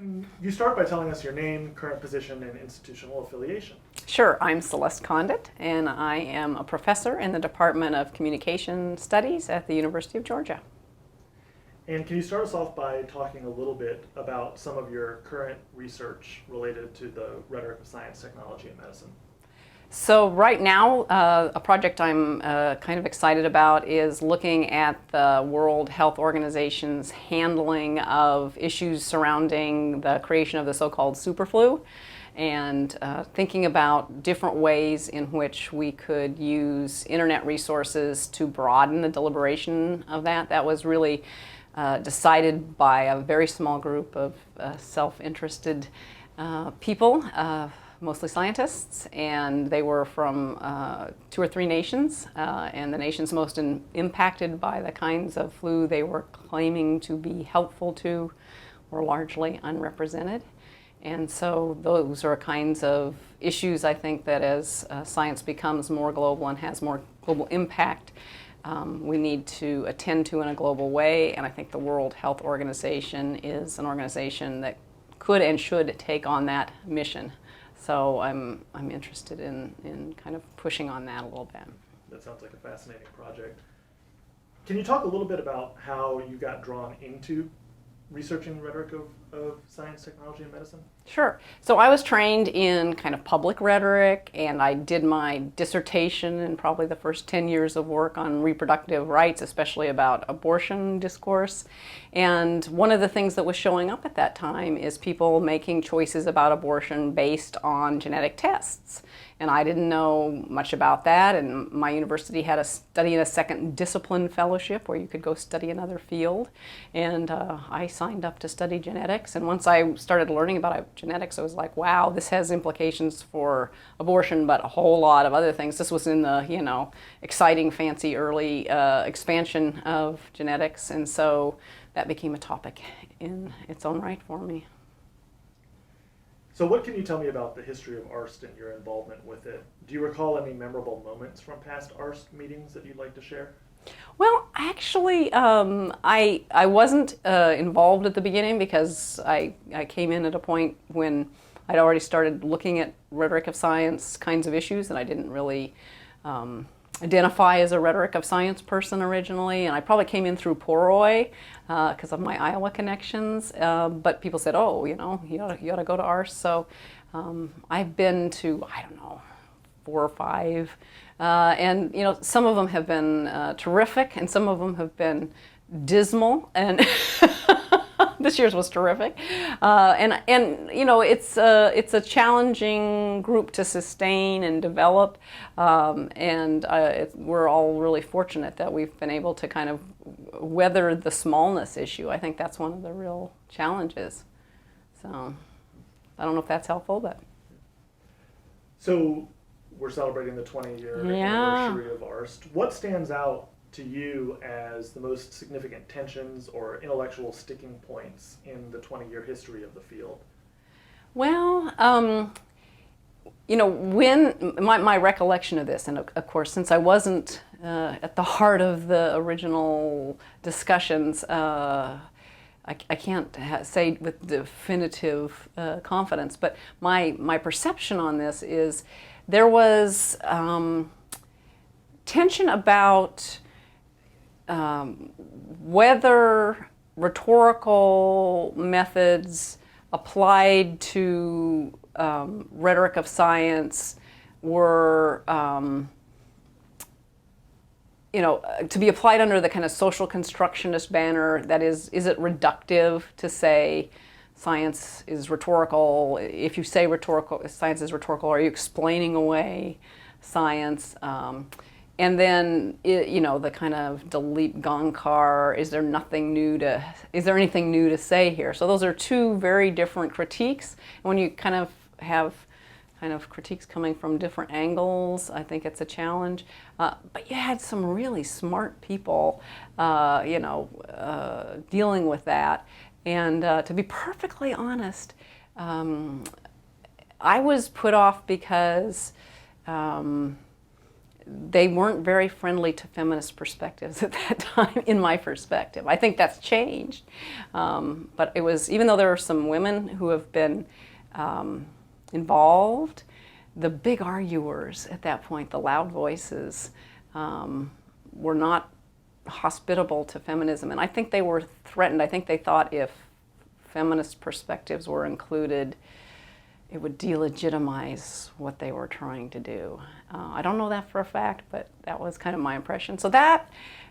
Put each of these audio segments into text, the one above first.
You start by telling us your name, current position, and institutional affiliation. Sure, I'm Celeste Condit, and I am a professor in the Department of Communication Studies at the University of Georgia. And can you start us off by talking a little bit about some of your current research related to the rhetoric of science, technology, and medicine? So right now, a project I'm kind of excited about is looking at the World Health Organization's handling of issues surrounding the creation of the so-called superflu, and thinking about different ways in which we could use internet resources to broaden the deliberation of that. That was really decided by a very small group of self-interested people, mostly scientists, and they were from 2 or 3 nations, and the nations most impacted by the kinds of flu they were claiming to be helpful to were largely unrepresented. And so those are kinds of issues, I think, that as science becomes more global and has more global impact, we need to attend to in a global way. And I think the World Health Organization is an organization that could and should take on that mission. So I'm interested in kind of pushing on that a little bit. That sounds like a fascinating project. Can you talk a little bit about how you got drawn into researching the rhetoric of science, technology, and medicine? Sure. So I was trained in kind of public rhetoric, and I did my dissertation in probably the first 10 years of work on reproductive rights, especially about abortion discourse. And one of the things that was showing up at that time is people making choices about abortion based on genetic tests. And I didn't know much about that, and my university had a study in a second discipline fellowship where you could go study another field. And I signed up to study genetics, and once I started learning about genetics, I was like, wow, this has implications for abortion, but a whole lot of other things. This was in the, exciting, fancy, early expansion of genetics, and so that became a topic in its own right for me. So what can you tell me about the history of ARST and your involvement with it? Do you recall any memorable moments from past ARST meetings that you'd like to share? Well, actually, I wasn't involved at the beginning because I came in at a point when I'd already started looking at rhetoric of science kinds of issues, and I didn't really identify as a rhetoric of science person originally, and I probably came in through Poroi because of my Iowa connections, but people said, oh, you ought to go to ARST. So I've been to, 4 or 5, and some of them have been terrific, and some of them have been dismal, and this year's was terrific, and it's a challenging group to sustain and develop, and we're all really fortunate that we've been able to kind of weather the smallness issue. I think that's one of the real challenges. So I don't know if that's helpful, but so we're celebrating the 20-year anniversary of ARST. What stands out to you as the most significant tensions or intellectual sticking points in the 20-year history of the field? Well, when my recollection of this, and of course, since I wasn't at the heart of the original discussions, I can't say with definitive confidence, but my perception on this is there was tension about whether rhetorical methods applied to rhetoric of science were, to be applied under the kind of social constructionist banner. That is it reductive to say science is rhetorical? If you say science is rhetorical, are you explaining away science? And then, the kind of Dilip Gankar, is there anything new to say here? So those are 2 very different critiques. And when you kind of have critiques coming from different angles, I think it's a challenge. But you had some really smart people, dealing with that. And to be perfectly honest, I was put off because they weren't very friendly to feminist perspectives at that time, in my perspective. I think that's changed. But it was, even though there are some women who have been involved, the big arguers at that point, the loud voices, were not hospitable to feminism. And I think they were threatened. I think they thought if feminist perspectives were included, it would delegitimize what they were trying to do. I don't know that for a fact, but that was kind of my impression. So that,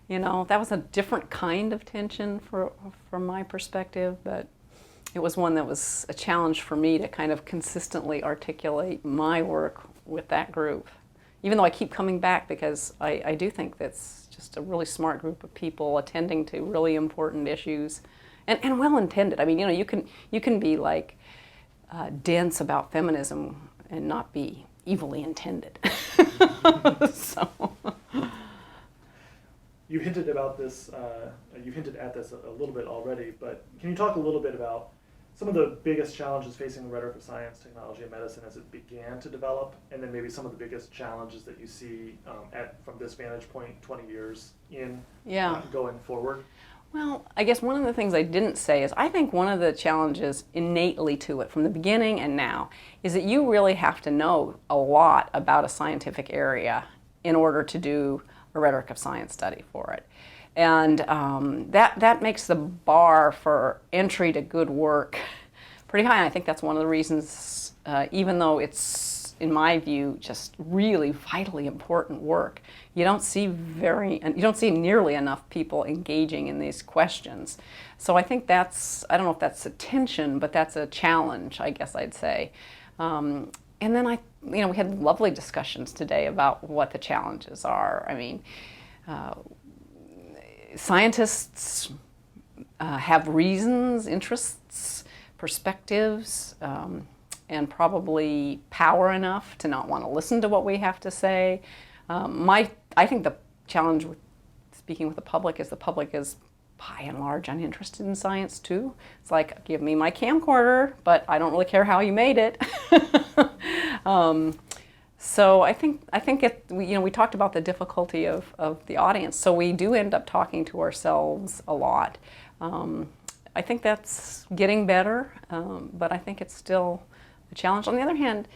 that was a different kind of tension from my perspective, but it was one that was a challenge for me to kind of consistently articulate my work with that group. Even though I keep coming back, because I do think that's just a really smart group of people attending to really important issues, and well-intended. I mean, you can be like dense about feminism and not be evilly intended. So. You hinted about this. You hinted at this a little bit already, but can you talk a little bit about some of the biggest challenges facing the rhetoric of science, technology, and medicine as it began to develop, and then maybe some of the biggest challenges that you see from this vantage point 20 years in going forward? Well, I guess one of the things I didn't say is I think one of the challenges innately to it from the beginning and now is that you really have to know a lot about a scientific area in order to do a rhetoric of science study for it. And that makes the bar for entry to good work pretty high. And I think that's one of the reasons, even though it's, in my view, just really vitally important work, you don't see nearly enough people engaging in these questions. So I think that's, I don't know if that's a tension, but that's a challenge, I guess I'd say. And then we had lovely discussions today about what the challenges are. I mean, scientists have reasons, interests, perspectives, and probably power enough to not want to listen to what we have to say. I think the challenge with speaking with the public is by and large uninterested in science too. It's like, give me my camcorder, but I don't really care how you made it. So I think we talked about the difficulty of the audience. So we do end up talking to ourselves a lot. I think that's getting better, but I think it's still a challenge. On the other hand,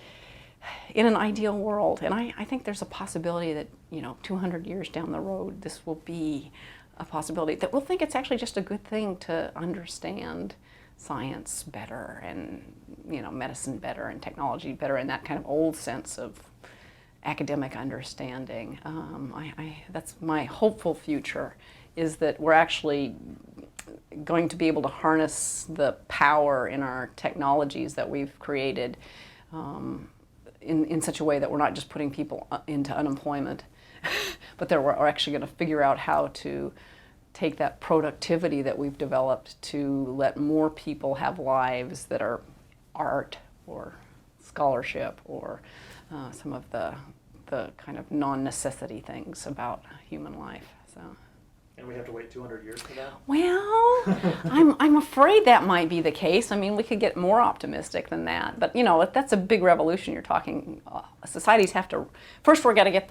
in an ideal world, and I think there's a possibility that 200 years down the road, this will be a possibility that we'll think it's actually just a good thing to understand science better and medicine better and technology better in that kind of old sense of academic understanding. That's my hopeful future, is that we're actually going to be able to harness the power in our technologies that we've created in such a way that we're not just putting people into unemployment, but that we're actually going to figure out how to take that productivity that we've developed to let more people have lives that are art or scholarship or some of the kind of non-necessity things about human life. So. And we have to wait 200 years for that? Well, I'm afraid that might be the case. I mean, we could get more optimistic than that. But, that's a big revolution you're talking. Societies have to, first we're going to get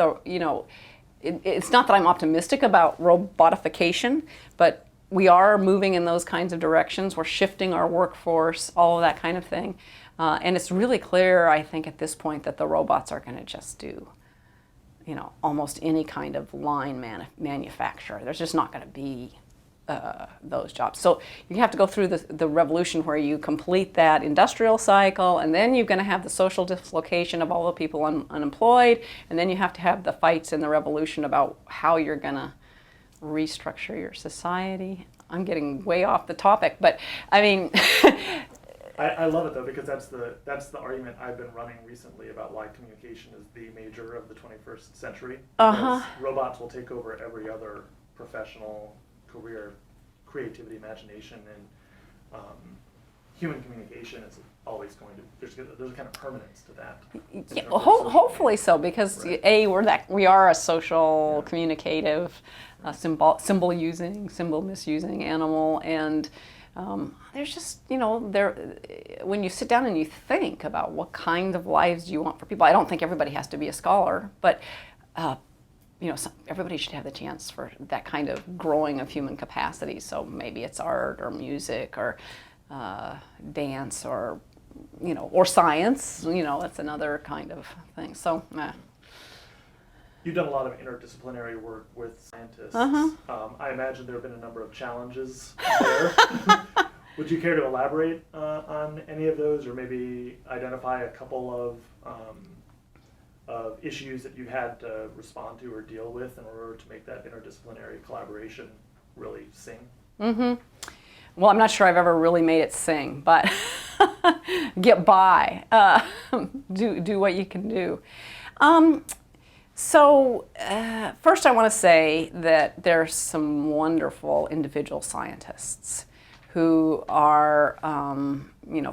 it's not that I'm optimistic about robotification, but we are moving in those kinds of directions. We're shifting our workforce, all of that kind of thing. And it's really clear, I think, at this point that the robots are going to just do almost any kind of line manufacture. There's just not going to be those jobs. So you have to go through the revolution where you complete that industrial cycle, and then you're going to have the social dislocation of all the people unemployed, and then you have to have the fights in the revolution about how you're going to restructure your society. I'm getting way off the topic, but I mean... I love it though, because that's the argument I've been running recently about why communication is the major of the 21st century. Because robots will take over every other professional career, creativity, imagination, and human communication is always going to. There's a kind of permanence to that. Yeah, hopefully so, because right. We are a social, communicative, symbol using, symbol misusing animal, and. There's just, when you sit down and you think about what kind of lives do you want for people, I don't think everybody has to be a scholar, but everybody should have the chance for that kind of growing of human capacity. So maybe it's art or music or dance or or science. That's another kind of thing. So. You've done a lot of interdisciplinary work with scientists. I imagine there have been a number of challenges there. Would you care to elaborate on any of those, or maybe identify a couple of issues that you had to respond to or deal with in order to make that interdisciplinary collaboration really sing? Well, I'm not sure I've ever really made it sing, but get by. Do what you can do. So first I want to say that there's some wonderful individual scientists who are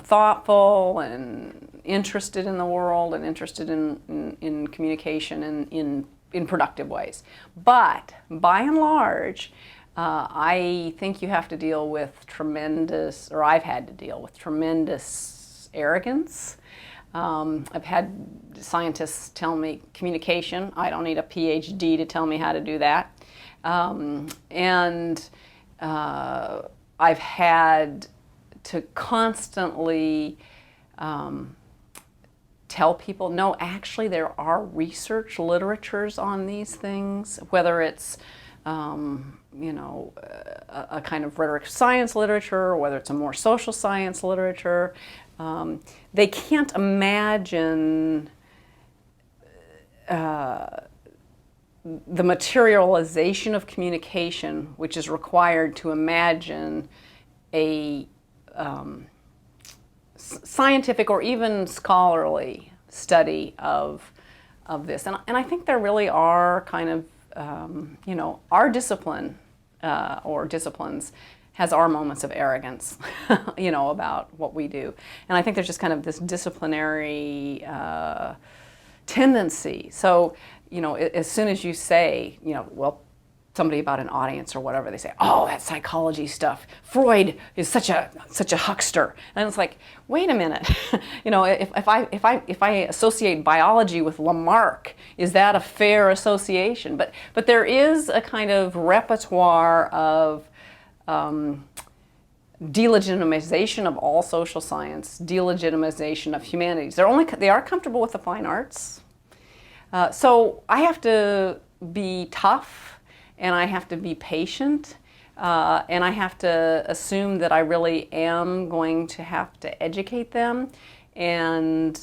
thoughtful and interested in the world and interested in communication and in productive ways. But by and large, I think you have to deal with I've had to deal with tremendous arrogance. I've had scientists tell me communication. I don't need a PhD to tell me how to do that. I've had to constantly tell people, no, actually there are research literatures on these things, whether it's a kind of rhetoric of science literature, or whether it's a more social science literature. They can't imagine the materialization of communication which is required to imagine a scientific or even scholarly study of this. And I think there really are kind of, our discipline or disciplines has our moments of arrogance, about what we do. And I think there's just kind of this disciplinary tendency. So, as soon as you say, somebody about an audience or whatever, they say, oh, that psychology stuff, Freud is such a huckster. And it's like, wait a minute, if I associate biology with Lamarck, is that a fair association? But there is a kind of repertoire of delegitimization of all social science, delegitimization of humanities. They are comfortable with the fine arts. So I have to be tough, and I have to be patient, and I have to assume that I really am going to have to educate them. And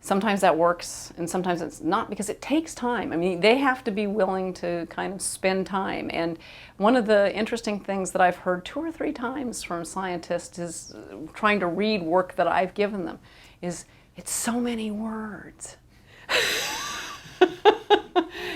sometimes that works, and sometimes it's not, because it takes time. I mean, they have to be willing to kind of spend time. And one of the interesting things that I've heard 2 or 3 times from scientists is trying to read work that I've given them is, it's so many words.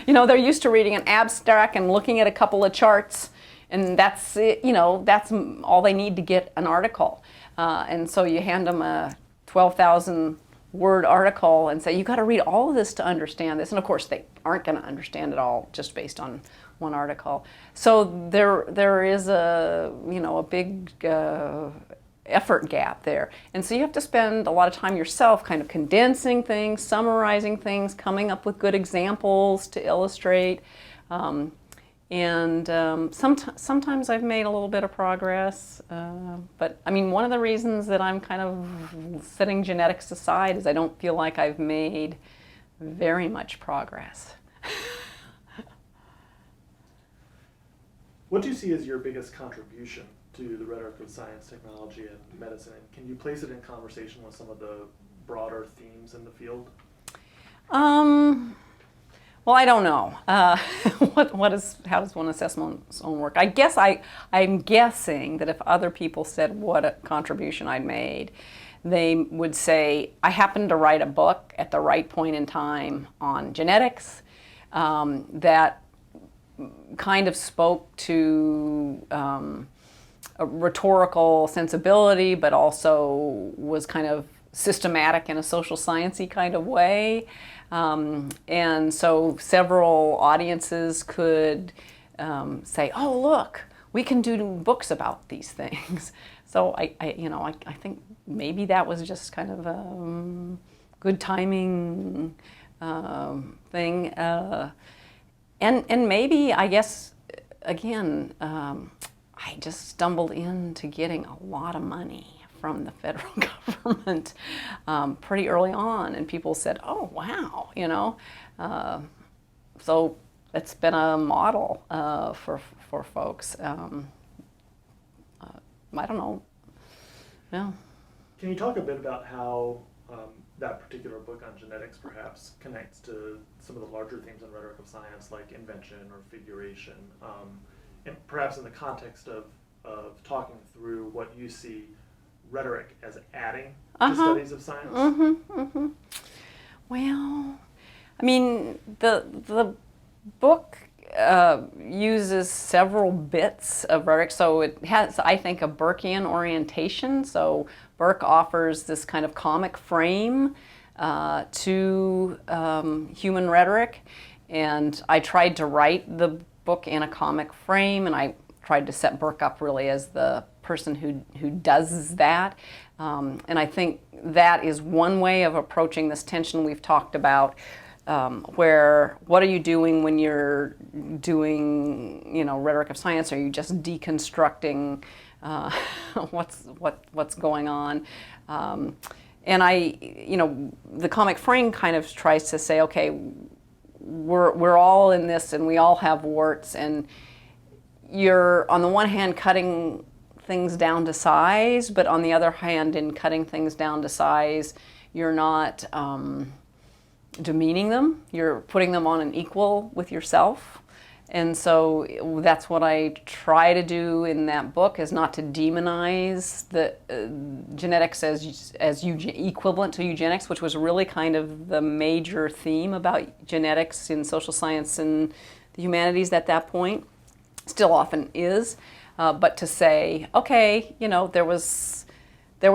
They're used to reading an abstract and looking at a couple of charts, and that's it, that's all they need to get an article. And so you hand them a 12,000 word article and say, you got to read all of this to understand this. And of course, they aren't going to understand it all just based on one article. So there is a big effort gap there. And so you have to spend a lot of time yourself kind of condensing things, summarizing things, coming up with good examples to illustrate. Sometimes I've made a little bit of progress. But I mean, one of the reasons that I'm kind of setting genetics aside is I don't feel like I've made very much progress. What do you see as your biggest contribution to the rhetoric of science, technology, and medicine? And can you place it in conversation with some of the broader themes in the field? Well, I don't know. How does one assess one's own work? I guess I'm guessing that if other people said what a contribution I'd made, they would say, I happened to write a book at the right point in time on genetics that kind of spoke to a rhetorical sensibility, but also was kind of systematic in a social sciencey kind of way. And so several audiences could say, oh, look, we can do books about these things. So I think maybe that was just kind of a good timing thing. And maybe, I guess, again, I just stumbled into getting a lot of money from the federal government pretty early on, and people said, "Oh, wow," you know. So it's been a model for folks. I don't know. Yeah. Can you talk a bit about how that particular book on genetics perhaps connects to some of the larger themes in Rhetoric of Science, like invention or figuration, and perhaps in the context of talking through what you see rhetoric as adding to studies of science? Well, I mean, the book uses several bits of rhetoric, so it has, I think, a Burkean orientation. So Burke offers this kind of comic frame to human rhetoric, and I tried to write the book in a comic frame, and I tried to set Burke up really as the person who does that. And I think that is one way of approaching this tension we've talked about, where what are you doing when you're doing, you know, Rhetoric of Science? Are you just deconstructing what's going on? And you know, the comic frame kind of tries to say, okay, we're all in this, and we all have warts, and you're on the one hand cutting things down to size, but on the other hand, in cutting things down to size, you're not demeaning them. You're putting them on an equal with yourself. And so that's what I try to do in that book, is not to demonize the genetics as equivalent to eugenics, which was really kind of the major theme about genetics in social science and the humanities at that point. Still often is, but to say, okay, you know, there was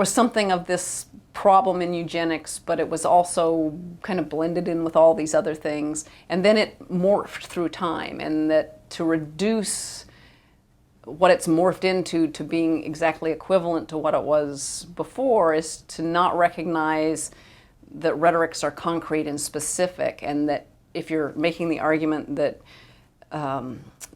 something of this problem in eugenics, but it was also kind of blended in with all these other things, and then it morphed through time, and that to reduce what it's morphed into to being exactly equivalent to what it was before is to not recognize that rhetorics are concrete and specific, and that if you're making the argument that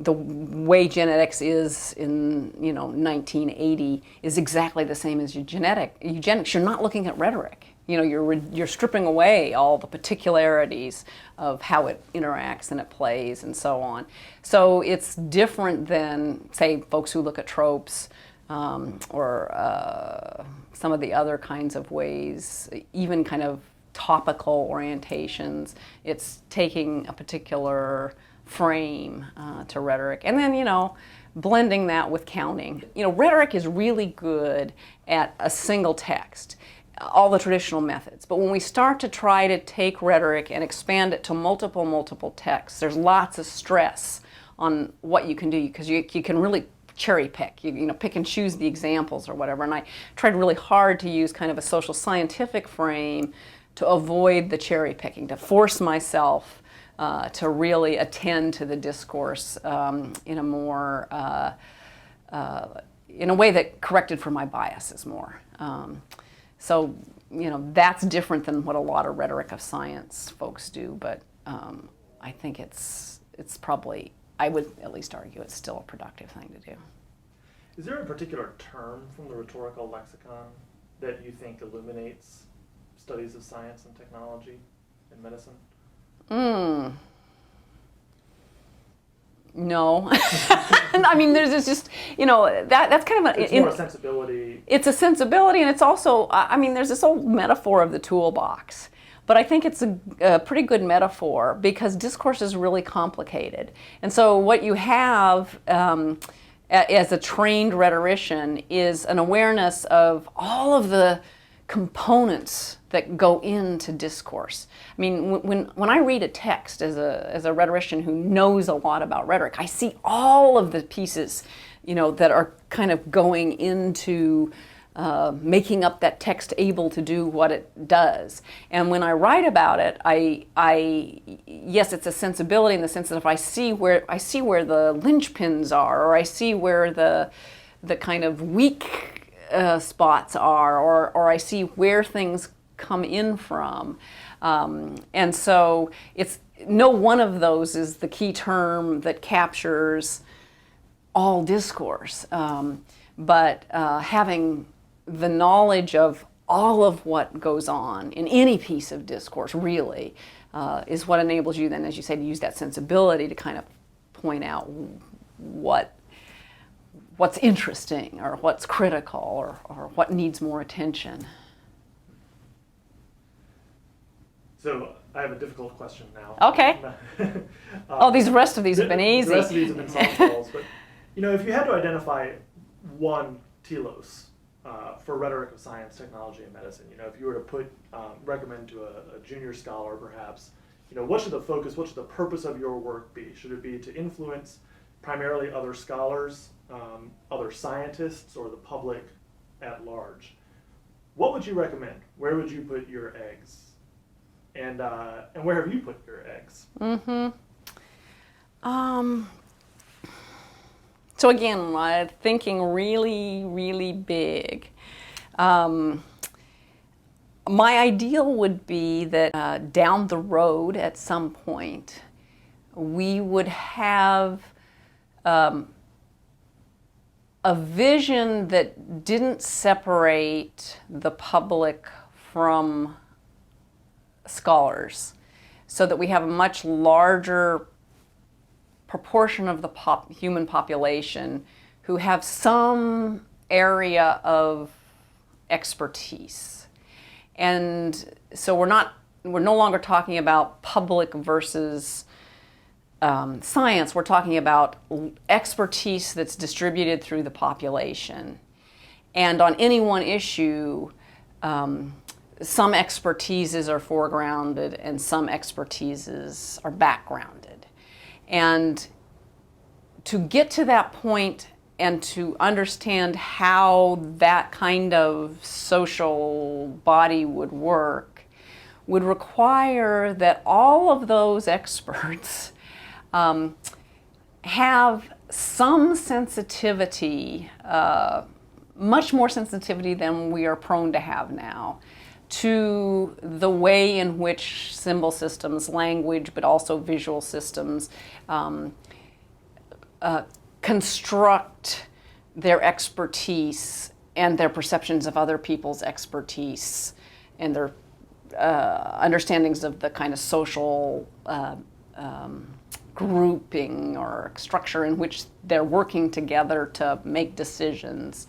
the way genetics is in, you know, 1980 is exactly the same as eugenics, you're not looking at rhetoric. You know, you're stripping away all the particularities of how it interacts and it plays and so on. So it's different than, say, folks who look at tropes or some of the other kinds of ways, even kind of topical orientations. It's taking a particular frame to rhetoric, and then, you know, blending that with counting. You know, rhetoric is really good at a single text, all the traditional methods, but when we start to try to take rhetoric and expand it to multiple texts, there's lots of stress on what you can do, because you can really cherry pick, you know, pick and choose the examples or whatever. And I tried really hard to use kind of a social scientific frame to avoid the cherry picking, to force myself to really attend to the discourse in a more, in a way that corrected for my biases more. So, you know, that's different than what a lot of Rhetoric of Science folks do, but I think it's probably, I would at least argue, it's still a productive thing to do. Is there a particular term from the Rhetorical Lexicon that you think illuminates studies of science and technology in medicine? No. I mean, there's just, you know, that's kind of It's more a sensibility. It's a sensibility, and it's also, I mean, there's this old metaphor of the toolbox. But I think it's a pretty good metaphor, because discourse is really complicated. And so what you have as a trained rhetorician is an awareness of all of the components that go into discourse. I mean, when I read a text as a rhetorician who knows a lot about rhetoric, I see all of the pieces, you know, that are kind of going into making up that text able to do what it does. And when I write about it, yes, it's a sensibility in the sense that if I see where the linchpins are, or I see where the kind of weak spots are, or I see where things come in from, and so no one of those is the key term that captures all discourse. But having the knowledge of all of what goes on in any piece of discourse really is what enables you then, as you say, to use that sensibility to kind of point out what's interesting or what's critical or what needs more attention. So I have a difficult question now. Okay. The rest of these have been easy. The rest of these have been softballs. But, if you had to identify one telos for rhetoric of science, technology, and medicine, if you were to recommend to a junior scholar perhaps, what should the focus, what should the purpose of your work be? Should it be to influence primarily other scholars, other scientists, or the public at large? What would you recommend? Where would you put your eggs? And where have you put your eggs? So again, thinking really, really big. My ideal would be that down the road at some point, we would have a vision that didn't separate the public from scholars, so that we have a much larger proportion of the human population who have some area of expertise. And so we're no longer talking about public versus science. We're talking about expertise that's distributed through the population. And on any one issue, some expertises are foregrounded and some expertises are backgrounded. And to get to that point and to understand how that kind of social body would work would require that all of those experts have some sensitivity, much more sensitivity than we are prone to have now, to the way in which symbol systems, language, but also visual systems construct their expertise and their perceptions of other people's expertise and their understandings of the kind of social grouping or structure in which they're working together to make decisions.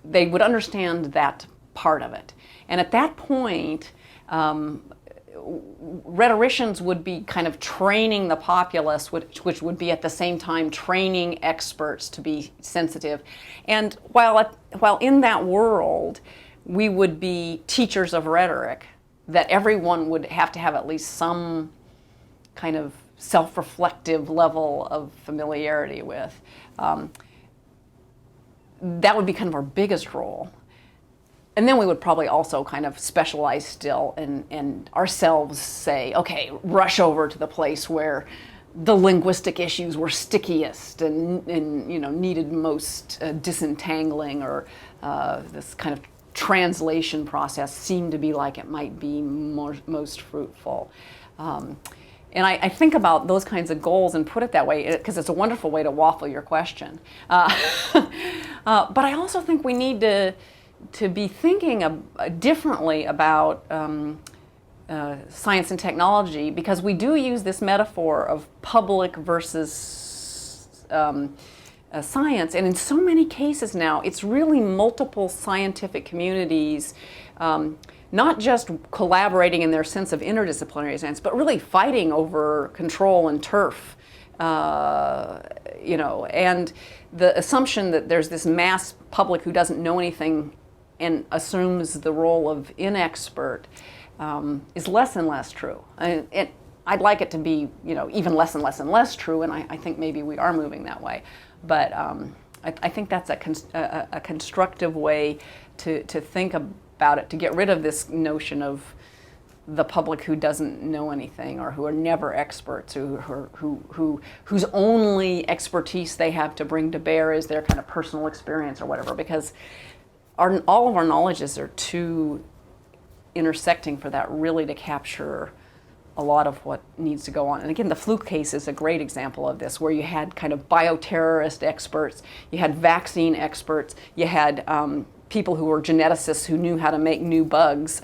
They would understand that part of it. And at that point, rhetoricians would be kind of training the populace, which would be at the same time training experts to be sensitive. And while in that world, we would be teachers of rhetoric, that everyone would have to have at least some kind of self-reflective level of familiarity with. That would be kind of our biggest role. And then we would probably also kind of specialize still and ourselves say, okay, rush over to the place where the linguistic issues were stickiest and needed most disentangling, or this kind of translation process seemed to be like it might be most fruitful. And I think about those kinds of goals and put it that way because it's a wonderful way to waffle your question. But I also think we need to be thinking differently about science and technology, because we do use this metaphor of public versus science, and in so many cases now it's really multiple scientific communities not just collaborating in their sense of interdisciplinary sense, but really fighting over control and turf, and the assumption that there's this mass public who doesn't know anything and assumes the role of inexpert is less and less true. I'd like it to be, even less and less and less true, and I think maybe we are moving that way. But I think that's a constructive way to think about it, to get rid of this notion of the public who doesn't know anything or who are never experts, whose only expertise they have to bring to bear is their kind of personal experience or whatever, because all of our knowledges are too intersecting for that really to capture a lot of what needs to go on. And again, the flu case is a great example of this, where you had kind of bioterrorist experts, you had vaccine experts, you had people who were geneticists who knew how to make new bugs.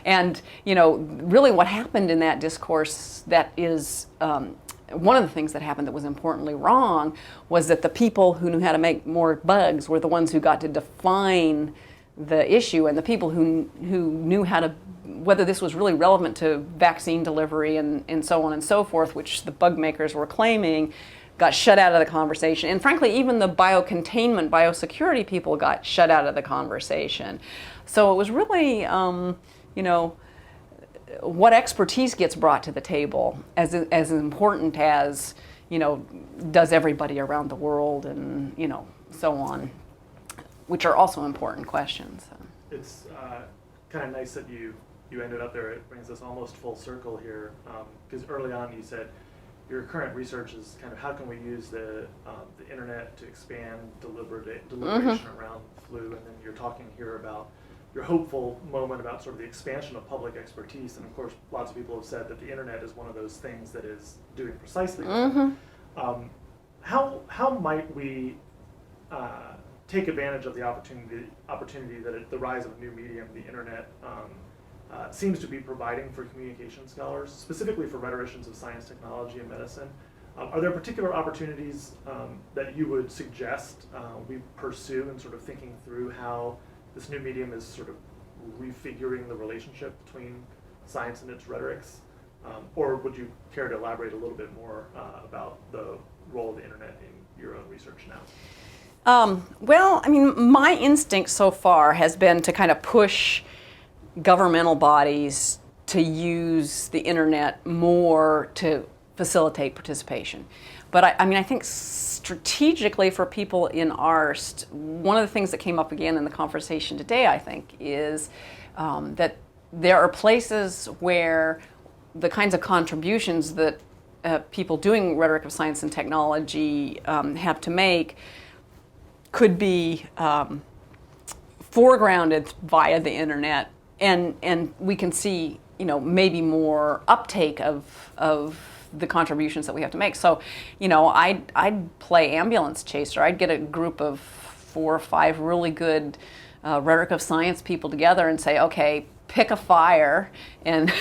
And, you know, really what happened in that discourse, that is one of the things that happened that was importantly wrong, was that the people who knew how to make more bugs were the ones who got to define the issue, and the people who knew how to, whether this was really relevant to vaccine delivery and so on and so forth, which the bug makers were claiming, got shut out of the conversation. And frankly, even the biocontainment, biosecurity people got shut out of the conversation. So it was really, you know, what expertise gets brought to the table as important as, you know, does everybody around the world, and, you know, so on, which are also important questions. It's kind of nice that you ended up there. It brings us almost full circle here, because early on you said your current research is kind of how can we use the internet to expand deliberation around flu, and then you're talking here about your hopeful moment about sort of the expansion of public expertise. And of course, lots of people have said that the internet is one of those things that is doing precisely that. How might we take advantage of the opportunity that the rise of a new medium, the internet, seems to be providing for communication scholars, specifically for rhetoricians of science, technology, and medicine? Are there particular opportunities that you would suggest we pursue in sort of thinking through how this new medium is sort of refiguring the relationship between science and its rhetorics? Or would you care to elaborate a little bit more about the role of the internet in your own research now? Well, I mean, my instinct so far has been to kind of push governmental bodies to use the internet more to facilitate participation. But I mean, I think strategically for people in ARST, one of the things that came up again in the conversation today, I think, is that there are places where the kinds of contributions that people doing rhetoric of science and technology have to make could be foregrounded via the internet, and we can see, you know, maybe more uptake of the contributions that we have to make. So, you know, I'd play ambulance chaser. I'd get a group of 4 or 5 really good rhetoric of science people together and say, okay, pick a fire, and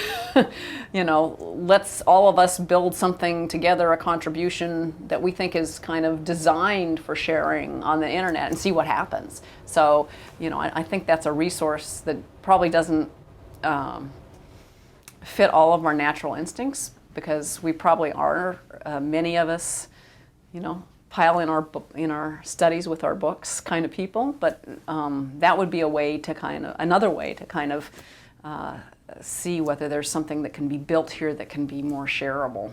you know, let's all of us build something together, a contribution that we think is kind of designed for sharing on the internet, and see what happens. So, you know, I think that's a resource that probably doesn't fit all of our natural instincts, because we probably are, many of us, you know, pile in our studies with our books kind of people. But that would be a way to another way to kind of see whether there's something that can be built here that can be more shareable.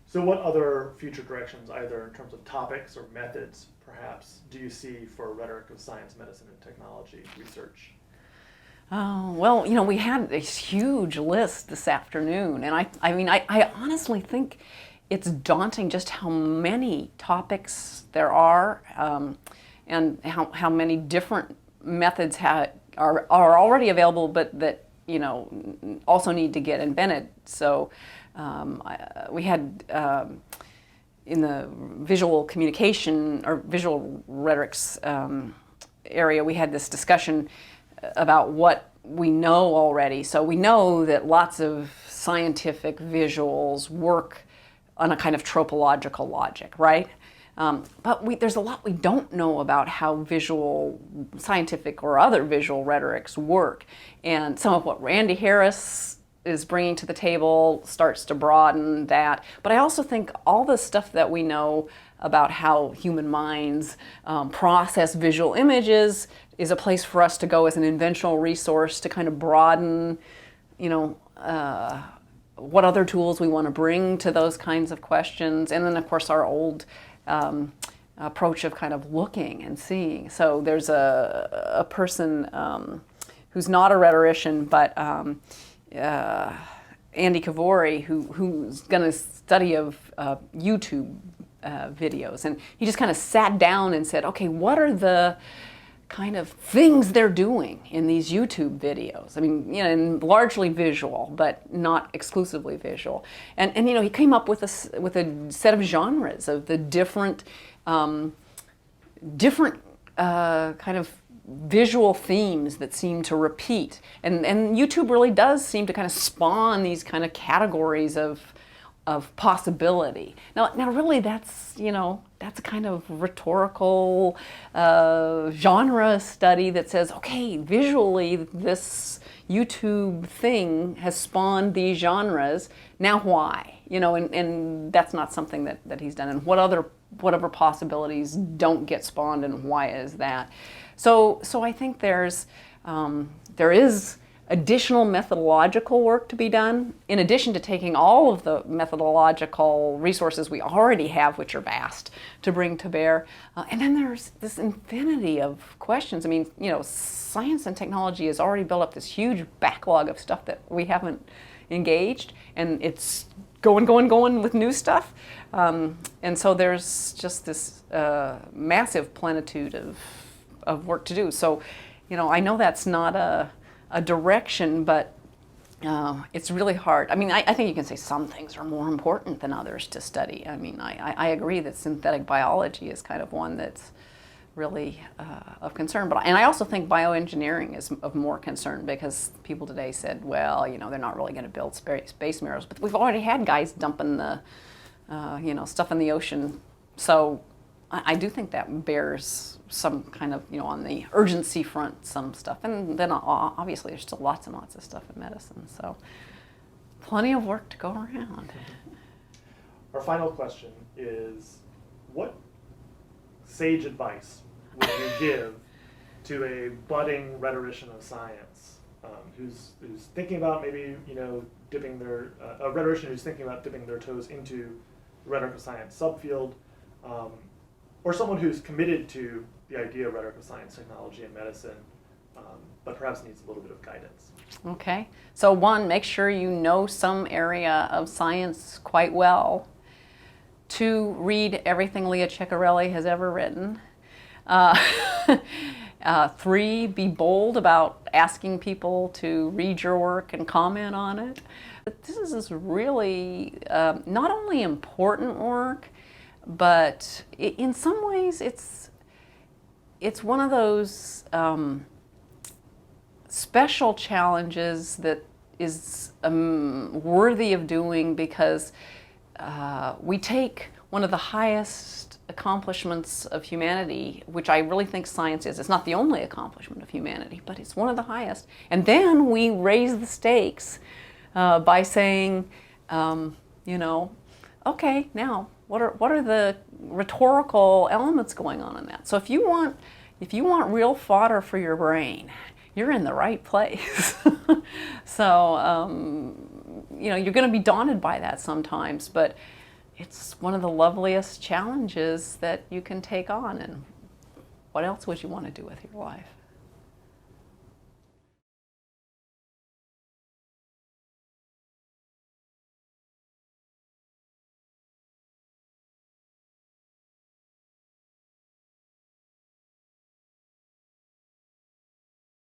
So what other future directions, either in terms of topics or methods, perhaps, do you see for rhetoric of science, medicine, and technology research? Oh, well, you know, we had a huge list this afternoon, and I mean, I honestly think it's daunting just how many topics there are, and how many different methods are already available, but that, you know, also need to get invented. So we had in the visual communication or visual rhetorics area, we had this discussion about what we know already. So we know that lots of scientific visuals work on a kind of tropological logic, right? But there's a lot we don't know about how visual, scientific or other visual rhetorics work. And some of what Randy Harris is bringing to the table starts to broaden that. But I also think all the stuff that we know about how human minds process visual images is a place for us to go as an inventional resource to kind of broaden, you know, what other tools we want to bring to those kinds of questions. And then, of course, our old approach of kind of looking and seeing. So there's a person who's not a rhetorician, but Andy Kavori, who's done a study of YouTube videos, and he just kind of sat down and said, okay, what are the kind of things they're doing in these YouTube videos. I mean, and largely visual, but not exclusively visual. And he came up with a set of genres of the different kind of visual themes that seem to repeat. And YouTube really does seem to kind of spawn these kind of categories of possibility. Now really that's a kind of rhetorical genre study that says, okay, visually this YouTube thing has spawned these genres, now why? And that's not something that he's done. And whatever possibilities don't get spawned, and why is that? So I think there is additional methodological work to be done, in addition to taking all of the methodological resources we already have, which are vast, to bring to bear. And then there's this infinity of questions. I mean, science and technology has already built up this huge backlog of stuff that we haven't engaged, and it's going with new stuff. And so there's just this massive plenitude of work to do. So, I know that's not a direction, but it's really hard. I mean, I think you can say some things are more important than others to study. I mean, I agree that synthetic biology is kind of one that's really of concern. And I also think bioengineering is of more concern, because people today said, well, they're not really going to build space mirrors, but we've already had guys dumping the, stuff in the ocean. So I do think that bears some kind of, on the urgency front, some stuff. And then obviously there's still lots and lots of stuff in medicine. So plenty of work to go around. Our final question is, what sage advice would you give to a budding rhetorician of science who's thinking about maybe, dipping a rhetorician who's thinking about dipping their toes into the rhetorical science subfield, or someone who's committed to the idea of rhetorical science, technology, and medicine, but perhaps needs a little bit of guidance? Okay. So one, make sure you know some area of science quite well. Two, read everything Leah Ceccarelli has ever written. Three, be bold about asking people to read your work and comment on it. But this is really not only important work, but in some ways it's one of those special challenges that is worthy of doing, because we take one of the highest accomplishments of humanity, which I really think science is. It's not the only accomplishment of humanity, but it's one of the highest. And then we raise the stakes by saying, okay, now what are the rhetorical elements going on in that? So if you want real fodder for your brain, you're in the right place. So you're going to be daunted by that sometimes, but it's one of the loveliest challenges that you can take on. And what else would you want to do with your life?